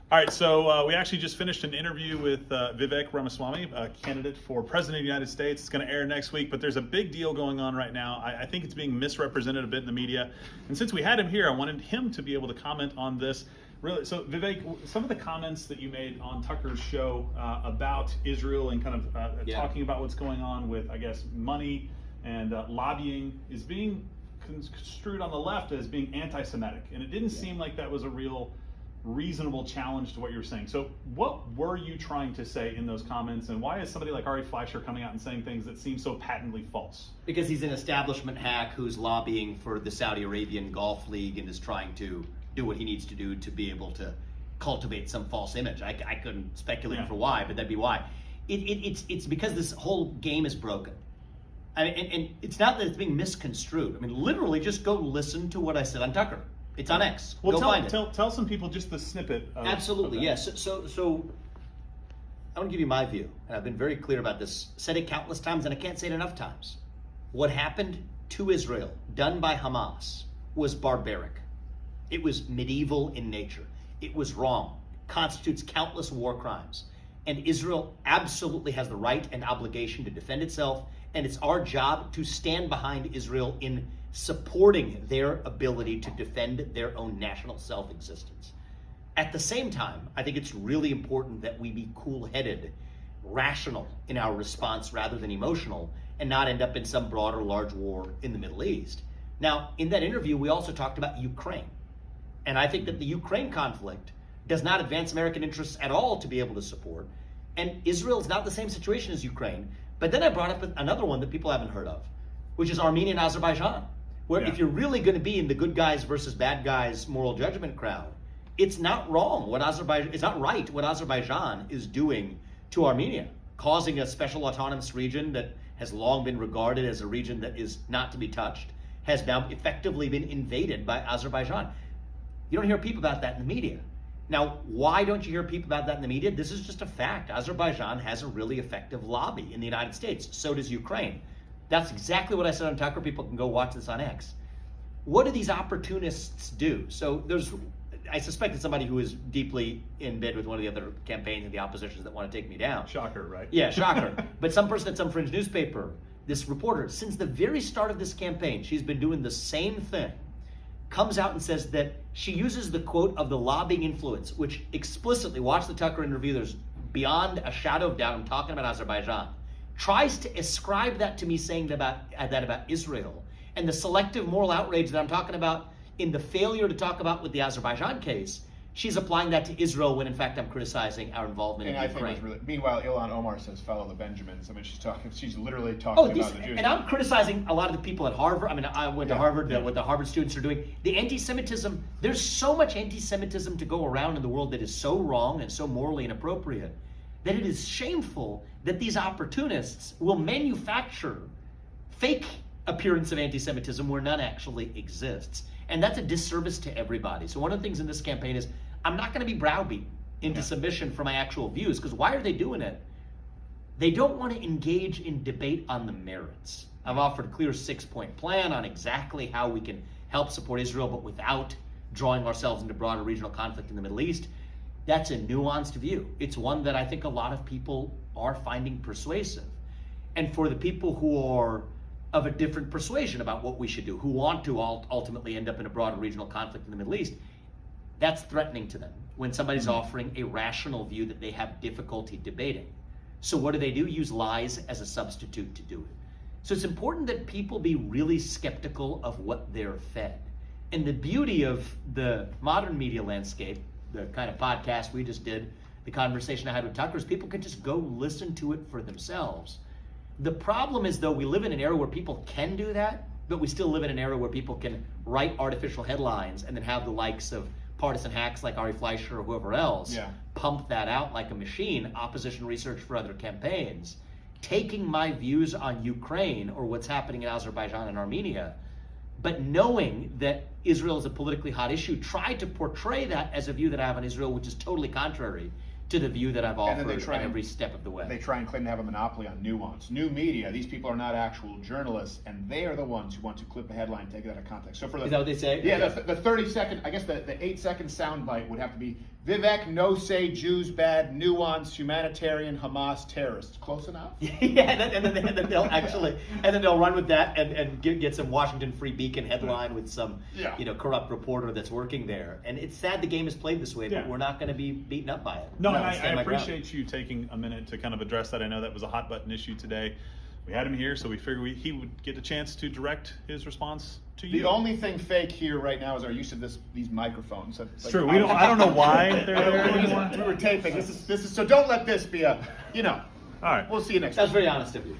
All right, so we actually just finished an interview with Vivek Ramaswamy, a candidate for President of the United States. It's going to air next week, but there's a big deal going on right now. I think it's being misrepresented a bit in the media. And since we had him here, I wanted him to be able to comment on this. Really, so Vivek, some of the comments that you made on Tucker's show about Israel and kind of talking about what's going on with, I guess, money and lobbying is being construed on the left as being anti-Semitic. And it didn't seem like that was a reasonable challenge to what you were saying. So what were you trying to say in those comments, and why is somebody like Ari Fleischer coming out and saying things that seem so patently false? Because he's an establishment hack who's lobbying for the Saudi Arabian Golf League and is trying to do what he needs to do to be able to cultivate some false image. I couldn't speculate for why, but that'd be why. It's because this whole game is broken. I mean, and it's not that it's being misconstrued. I mean, literally just go listen to what I said on Tucker. It's on X. Well, Go find it. Tell some people just the snippet. Absolutely, yes. So I want to give you my view, and I've been very clear about this. Said it countless times, and I can't say it enough times. What happened to Israel, done by Hamas, was barbaric. It was medieval in nature. It was wrong. Constitutes countless war crimes. And Israel absolutely has the right and obligation to defend itself, and it's our job to stand behind Israel in supporting their ability to defend their own national self-existence. At the same time, I think it's really important that we be cool-headed, rational in our response rather than emotional, and not end up in some broader large war in the Middle East. Now, in that interview, we also talked about Ukraine. And I think that the Ukraine conflict does not advance American interests at all to be able to support. And Israel's not the same situation as Ukraine. But then I brought up another one that people haven't heard of, which is Armenia and Azerbaijan. Where if you're really going to be in the good guys versus bad guys moral judgment crowd, it's not wrong it's not right what Azerbaijan is doing to Armenia, causing a special autonomous region that has long been regarded as a region that is not to be touched, has now effectively been invaded by Azerbaijan. You don't hear people about that in the media. Now, why don't you hear people about that in the media? This is just a fact. Azerbaijan has a really effective lobby in the United States. So does Ukraine. That's exactly what I said on Tucker. People can go watch this on X. What do these opportunists do? So I suspect it's somebody who is deeply in bed with one of the other campaigns and the oppositions that want to take me down. Shocker, right? Yeah, shocker. But some person at some fringe newspaper, this reporter, since the very start of this campaign, she's been doing the same thing, comes out and says that she uses the quote of the lobbying influence, which explicitly, watch the Tucker interview, there's beyond a shadow of doubt, I'm talking about Azerbaijan, tries to ascribe that to me saying that about Israel, and the selective moral outrage that I'm talking about in the failure to talk about with the Azerbaijan case, she's applying that to Israel when in fact I'm criticizing our involvement in Ukraine. Meanwhile, Ilhan Omar says follow the Benjamins. I mean, she's literally talking about the Jews. And I'm criticizing a lot of the people at Harvard. I mean, I went to Harvard, what the Harvard students are doing. The anti-Semitism, there's so much anti-Semitism to go around in the world that is so wrong and so morally inappropriate that it is shameful that these opportunists will manufacture fake appearance of anti-Semitism where none actually exists. And that's a disservice to everybody. So one of the things in this campaign is I'm not going to be browbeaten into submission for my actual views, because why are they doing it? They don't want to engage in debate on the merits. I've offered a clear 6-point plan on exactly how we can help support Israel, but without drawing ourselves into broader regional conflict in the Middle East. That's a nuanced view. It's one that I think a lot of people are finding persuasive. And for the people who are of a different persuasion about what we should do, who want to ultimately end up in a broader regional conflict in the Middle East, that's threatening to them when somebody's offering a rational view that they have difficulty debating. So what do? Use lies as a substitute to do it. So it's important that people be really skeptical of what they're fed. And the beauty of the modern media landscape, the kind of podcast we just did, the conversation I had with Tucker, is people can just go listen to it for themselves. The problem is, though, we live in an era where people can do that, but we still live in an era where people can write artificial headlines and then have the likes of partisan hacks like Ari Fleischer or whoever else pump that out like a machine, opposition research for other campaigns, taking my views on Ukraine or what's happening in Azerbaijan and Armenia, but knowing that Israel is a politically hot issue, try to portray that as a view that I have on Israel, which is totally contrary to the view that I've offered at every step of the way. They try and claim to have a monopoly on nuance. New media, these people are not actual journalists, and they are the ones who want to clip a headline and take it out of context. So for is that what they say? Yeah, the 30-second, I guess the 8-second soundbite would have to be Vivek, no say Jews bad, nuance, humanitarian, Hamas, terrorists. Close enough? Yeah, and then they'll actually, and then they'll run with that and get some Washington Free Beacon headline with some, corrupt reporter that's working there. And it's sad the game is played this way, but we're not going to be beaten up by it. No, and I appreciate you taking a minute to kind of address that. I know that was a hot button issue today. We had him here, so we figured he would get a chance to direct his response to you. The only thing fake here right now is our use of these microphones. It's true. I don't know why they're there anymore. We were taping. This is so. Don't let this be a. All right. We'll see you next. That was very honest of you.